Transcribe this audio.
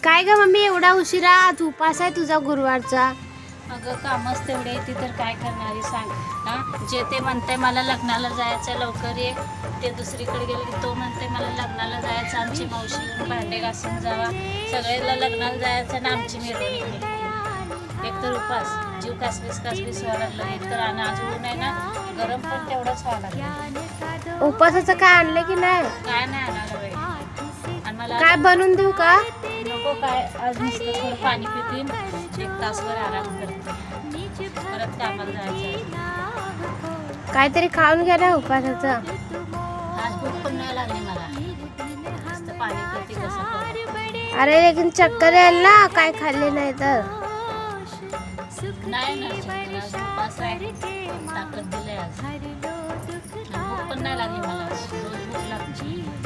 काय ग मम्मी एवढा उशिरा? आज उपास आहे तुझा गुरुवारचा. अगं कामच तेवढे येते तर काय करणारी सांग ना. जे ते म्हणते मला लग्नाला जायचं लवकर ये, ते दुसरीकडे गेले की तो म्हणते मला लग्नाला जायचं, आमची मावशी येऊन भांडे घासून जावा, सगळ्याला लग्नाला जायचं ना आमची मिरवणूक निघते. एक तर उपास जीव कासवीस व्हायला लागलं, एक तर आणि आज ऊन आहे ना, गरम पण तेवढंच व्हायला लागलं. उपासाचं काय आणले की नाही? काय नाही आणायला बाई. आणि मला काय बनवून देऊ का? नको काय, आज नुसतं थोडं पाणी पितीन, एक तासभर आराम करते, परत कामाला जायचं. काहीतरी खाऊन घ्या ना उपासाचं. आज भूक पण नाही लागली मला, नुसतं पाणी पिते कसं करू. अरे लेकिन चक्कर येईल ना काय खाल्ले नाही तर. नाही ना चक्कर, आज उपास आहे, ताकद दिले आज. भूक पण नाही लागली मला, रोज भूक लागते.